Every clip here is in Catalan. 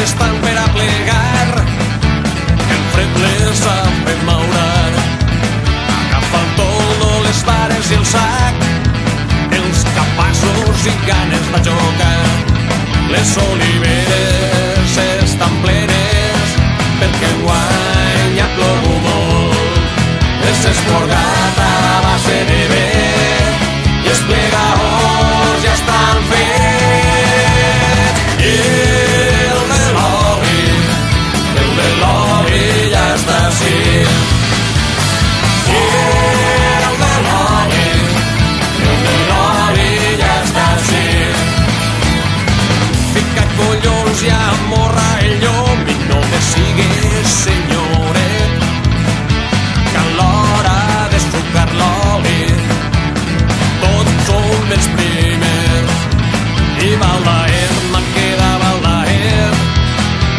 Estan per a plegar, el fred les ha fet maurar. Agafa el toldo, les vares i el sac, els capassos i ganes de jocar. Les oliveres estan plenes perquè enguany ha plogut molt. És esporgat a base de vent i els plegaors ja estan fets. L'oli ja està així. El de l'oli ja està així. Fica collons i amorra el llom i no me sigues, senyoret, que a l'hora d'estrucar l'oli tots som els primers. I Baldaer, me'n queda Baldaer,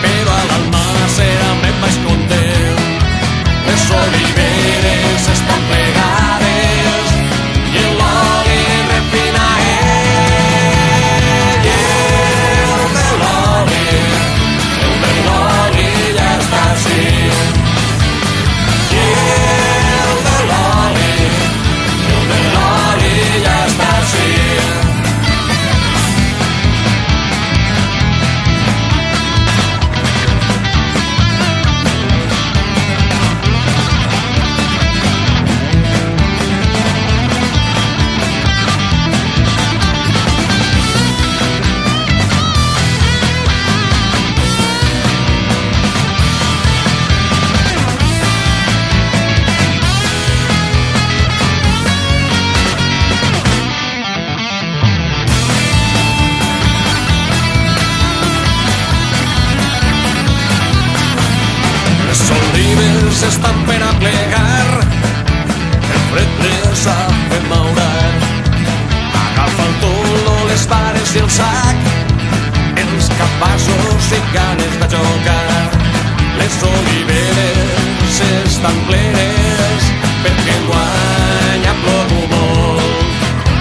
però a l'alma serament vaig content. Les oliveres estan plegades i l'oli refina ell. El de l'oli ja està així. El de l'oli ja està així. Estan per a plegar, el fred les ha fet maurar. Agafa el toldo, les vares i el sac, els capassos i ganes de jocar. Les oliveres estan plenes perquè enguany ha plogut molt.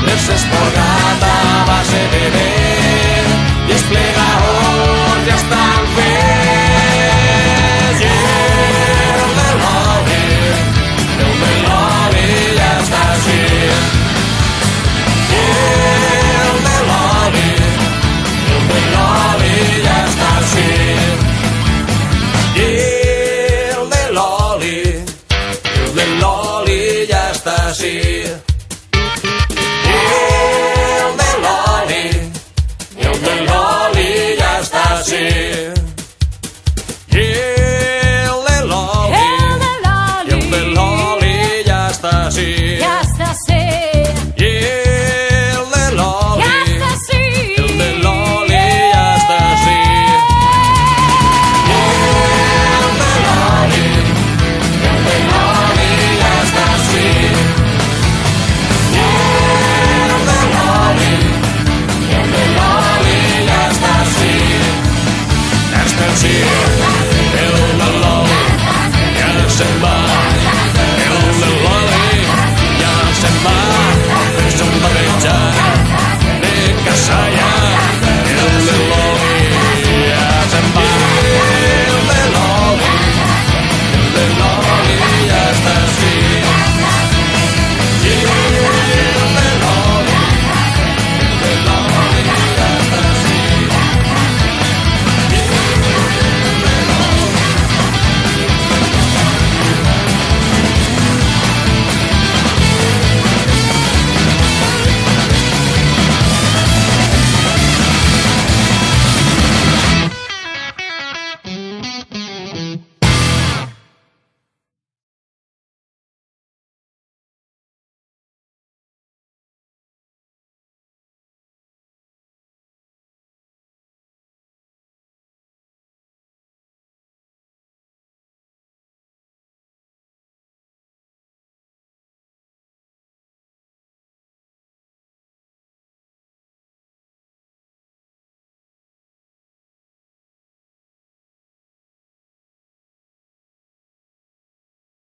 Les esporgat a base de vent i els plegaors ja estan fets. L'oli ja està així. El de l'oli